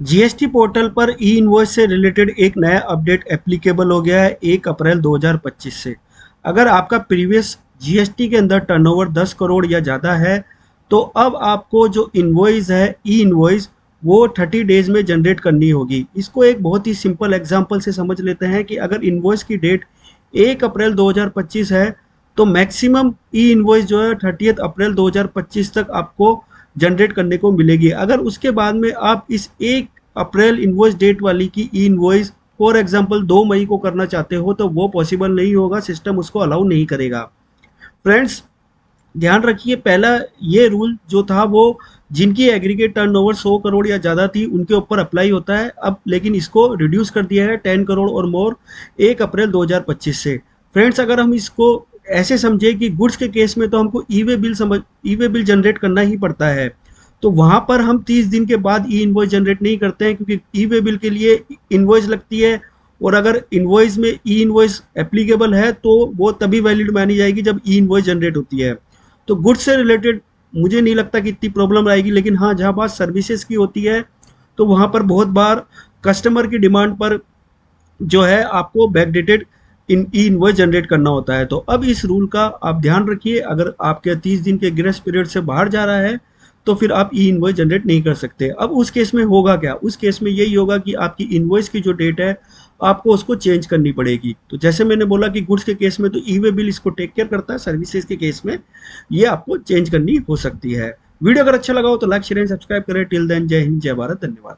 GST portal पर ई invoice से related एक नया अपडेट एप्लीकेबल हो गया है 1 अप्रैल 2025 से। अगर आपका प्रीवियस जीएसटी के अंदर टर्नओवर 10 करोड़ या ज़्यादा है, तो अब आपको जो इनवॉइस है ई इनवॉइस वो 30 डेज में जनरेट करनी होगी। इसको एक बहुत ही सिंपल एग्जांपल से समझ लेते हैं कि अगर इनवॉइस की डेट 1 अप्रैल 2025 है, तो मैक्सिमम ई इनवॉइस जो है 30 अप्रैल 2025 तक आपको जनरेट करने को मिलेगी। अगर उसके बाद में आप इस 1 अप्रैल इनवॉइस डेट वाली की ई इनवॉइस फॉर एग्जांपल 2 मई को करना चाहते हो, तो वो पॉसिबल नहीं होगा, सिस्टम उसको अलाउ नहीं करेगा। फ्रेंड्स, ध्यान रखिए, पहला ये रूल जो था वो जिनकी एग्रीगेट टर्नओवर 100 करोड़ या ज़्यादा थी उनके ऊपर अप्लाई होता है। अब लेकिन इसको रिड्यूस कर दिया है 10 करोड़ और मोर 1 अप्रैल 2025 से। फ्रेंड्स, अगर हम इसको ऐसे समझे कि गुड्स के केस में तो हमको ई वे बिल जनरेट करना ही पड़ता है, तो वहाँ पर हम 30 दिन के बाद ई इनवॉइस जनरेट नहीं करते हैं, क्योंकि ई वे बिल के लिए इनवॉइस लगती है। और अगर इनवॉइस में ई इनवॉइस एप्लीकेबल है तो वो तभी वैलिड मानी जाएगी जब ई इनवॉइस जनरेट होती है। तो गुड्स से रिलेटेड मुझे नहीं लगता कि इतनी प्रॉब्लम आएगी, लेकिन हाँ, जहाँ बात सर्विसेज की होती है तो वहाँ पर बहुत बार कस्टमर की डिमांड पर जो है आपको बैकडेटेड इन ई इनवॉइस जनरेट करना होता है। तो अब इस रूल का आप ध्यान रखिए, अगर आपके 30 दिन के ग्रेस पीरियड से बाहर जा रहा है तो फिर आप ई इनवॉइस जनरेट नहीं कर सकते। अब उस केस में होगा क्या? उस केस में यही होगा कि आपकी इनवॉइस की जो डेट है आपको उसको चेंज करनी पड़ेगी। तो जैसे मैंने बोला कि गुड्स के केस में तो ई वे बिल इसको टेक केयर करता है, सर्विसेज के केस में ये आपको चेंज करनी हो सकती है। वीडियो अगर अच्छा लगा हो तो लाइक शेयर एंड सब्सक्राइब करें। टिल देन, जय हिंद, जय भारत, धन्यवाद।